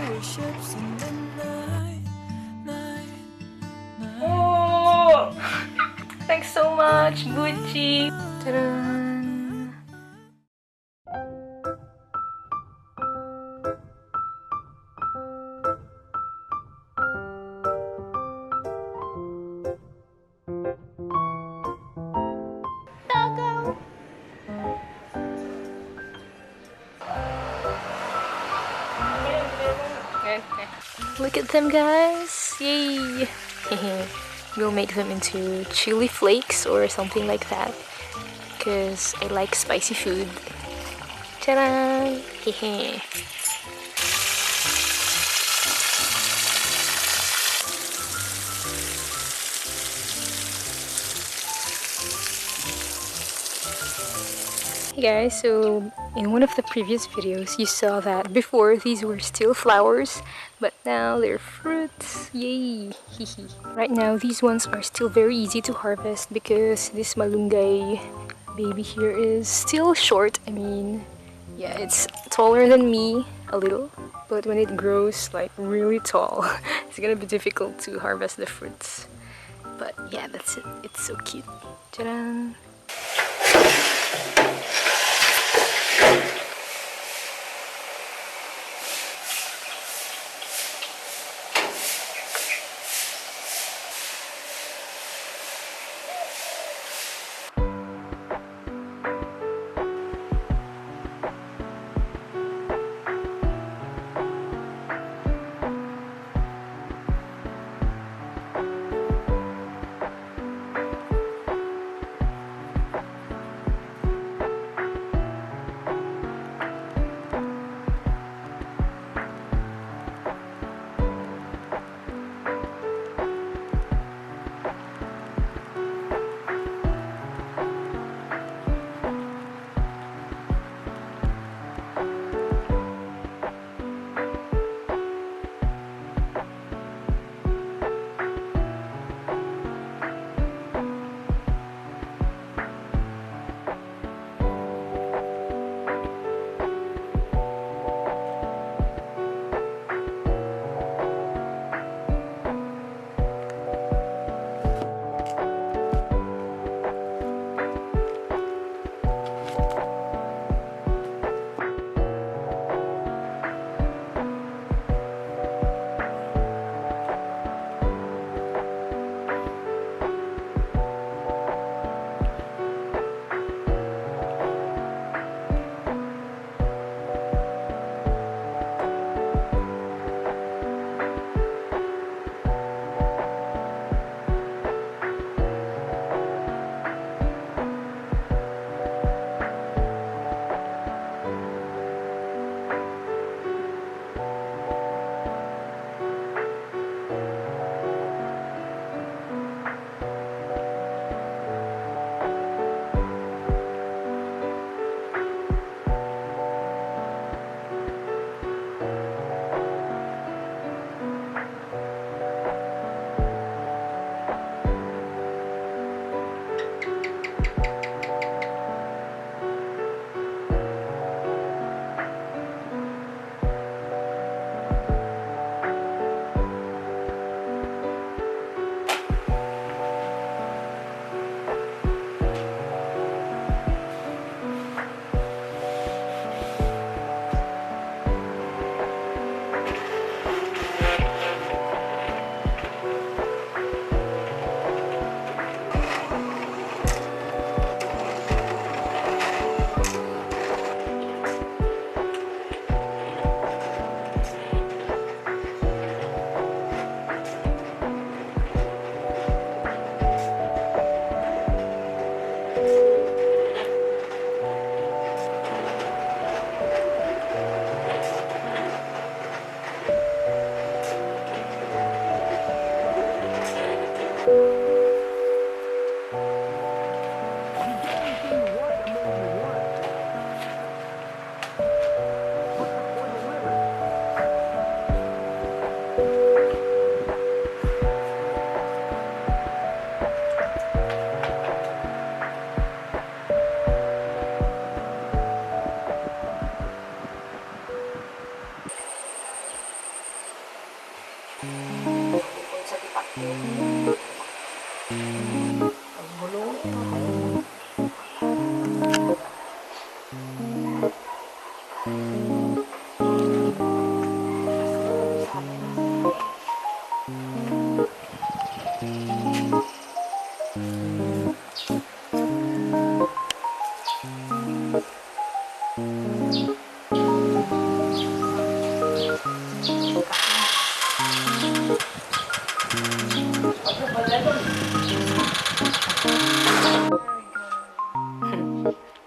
were ships in the night, Oh! Thanks so much, Gucci! Ta-da! Look at them, guys! Yay! We'll make them into chili flakes or something like that, because I like spicy food. Ta-da! Hehe. Hey guys, so in one of the previous videos you saw that before these were still flowers, but now they're fruits. Yay! Right now these ones are still very easy to harvest because this malunggay baby here is still short. I mean, yeah, it's taller than me a little, but when it grows like really tall, it's gonna be difficult to harvest the fruits. But yeah, that's it. It's so cute. Ta-da!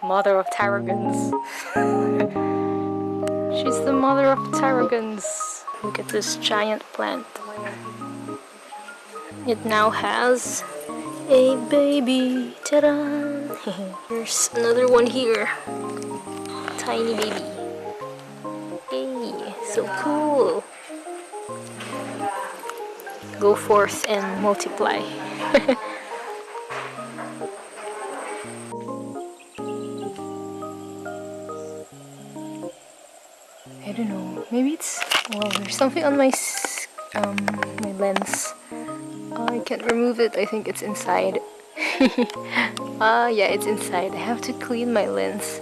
Mother of 𝓤𝓻𝓸𝓻. She's the mother of 𝓤𝓻𝓸𝓻. Look at this giant plant. It now has a baby. Ta-da! There's another one here. Tiny baby. Hey, so cool. Go forth and multiply. I don't know. Maybe it's, well, there's something on my my lens. I can't remove it. I think it's inside. Yeah, it's inside. I have to clean my lens.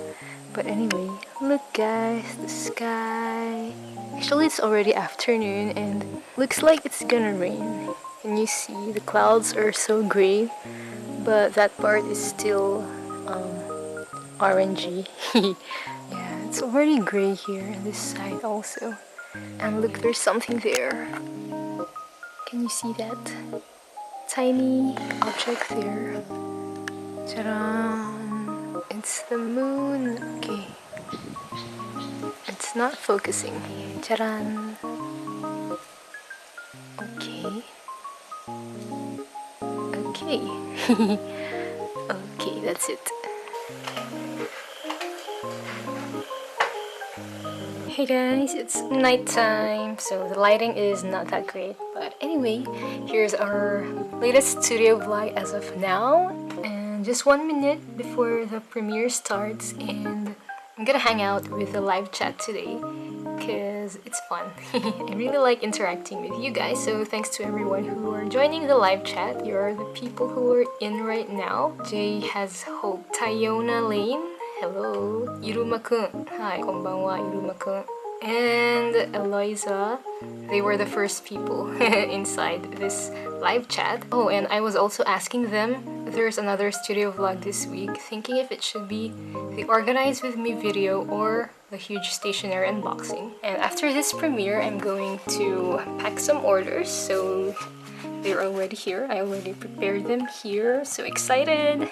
But anyway, look guys, the sky. Actually, it's already afternoon and looks like it's gonna rain. Can you see the clouds are so gray, but that part is still orangey. Yeah, it's already gray here on this side also. And look, there's something there. Can you see that? Tiny object there. Ta-da! It's the moon. Okay. It's not focusing. Ta-da! Okay. Okay. Okay, that's it. Hey guys, it's nighttime, so the lighting is not that great. But anyway, here's our latest studio vlog as of now. And just 1 minute before the premiere starts, and I'm gonna hang out with the live chat today because it's fun. I really like interacting with you guys, so thanks to everyone who are joining the live chat. You're the people who are in right now. Jay has hope. Tayona Lane, hello. 𝓰𝓵𝓸𝓻𝓲, hi, konbanwa, 𝓰𝓵𝓸𝓻𝓲. And Eloisa, they were the first people inside this live chat. Oh, and I was also asking them, there's another studio vlog this week, thinking if it should be the Organize With Me video or the huge stationery unboxing. And after this premiere, I'm going to pack some orders, so they're already here. I already prepared them here, so excited!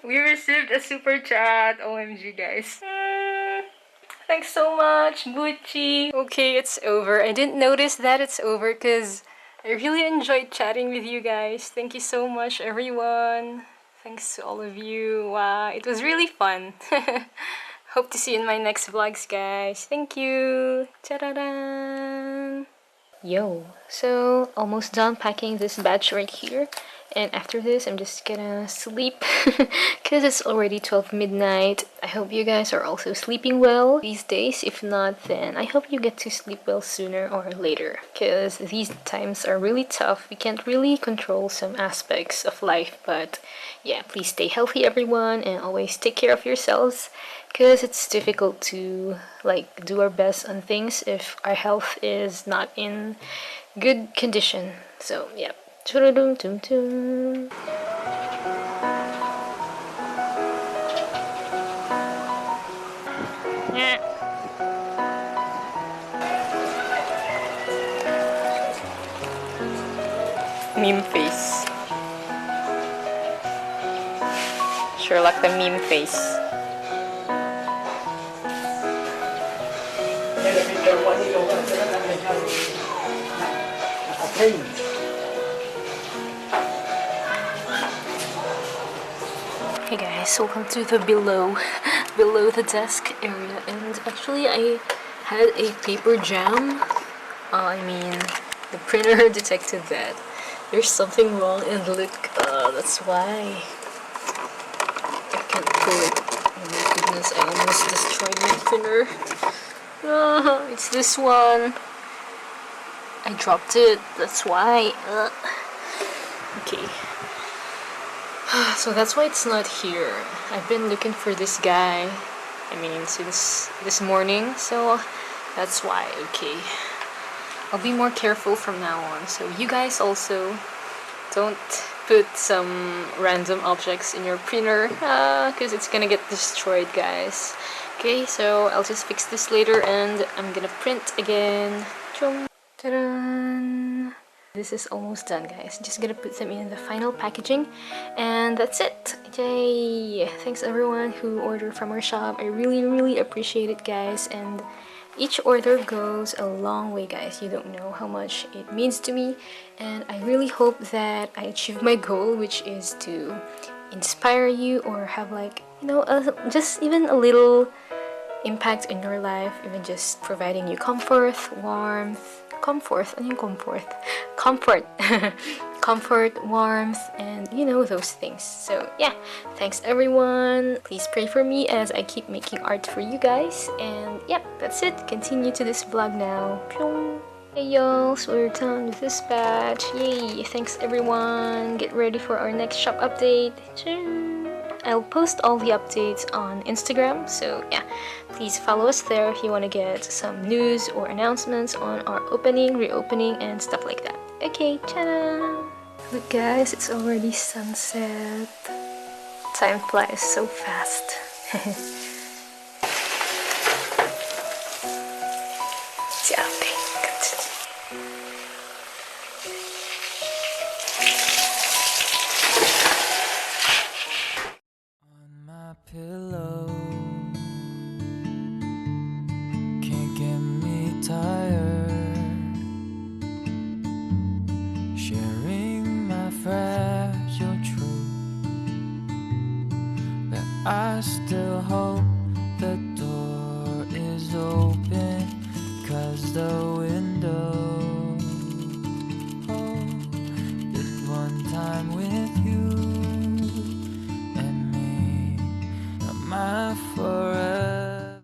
We received a super chat. OMG, guys. Thanks so much, Gucci. Okay, it's over. I didn't notice that it's over because I really enjoyed chatting with you guys. Thank you so much, everyone. Thanks to all of you. Wow, it was really fun. Hope to see you in my next vlogs, guys. Thank you. Ta-da-da! Yo, so almost done packing this batch right here. And after this, I'm just gonna sleep because it's already 12 midnight. I hope you guys are also sleeping well these days. If not, then I hope you get to sleep well sooner or later because these times are really tough. We can't really control some aspects of life, but yeah, please stay healthy, everyone, and always take care of yourselves because it's difficult to like do our best on things if our health is not in good condition. So yeah. 𝓤𝓸𝓵𝓲. Meme face. Sherlock the meme face. Hey guys, welcome to the below the desk area, and actually I had a paper jam. I mean, the printer detected that. There's something wrong, and look, that's why I can't pull it. Oh my goodness, I almost destroyed my printer. It's this one. I dropped it, that's why. Okay. So that's why it's not here. I've been looking for this guy, I mean, since this morning, so that's why. Okay. I'll be more careful from now on. So you guys also don't put some random objects in your printer, because it's gonna get destroyed, guys. Okay, so I'll just fix this later and I'm gonna print again. Ta-da! This is almost done, guys. Just gonna put them in the final packaging and that's it. Yay! Thanks everyone who ordered from our shop. I really appreciate it, guys, and each order goes a long way, guys. You don't know how much it means to me, and I really hope that I achieve my goal, which is to inspire you or have, like, you know, just even a little impact in your life, even just providing you comfort, warmth, comfort, warmth, and you know, those things. So yeah, thanks everyone. Please pray for me as I keep making art for you guys, and yeah, that's it. Continue to this vlog now. Hey y'all, so we're done with this batch. Yay! Thanks everyone. Get ready for our next shop update. I'll post all the updates on Instagram, so yeah, please follow us there if you want to get some news or announcements on our opening, reopening, and stuff like that. Okay, ta-da! Look guys, it's already sunset. Time flies so fast. Pillow can't get me tired, sharing my fragile truth, but I still hope the door is open, 'cause the wind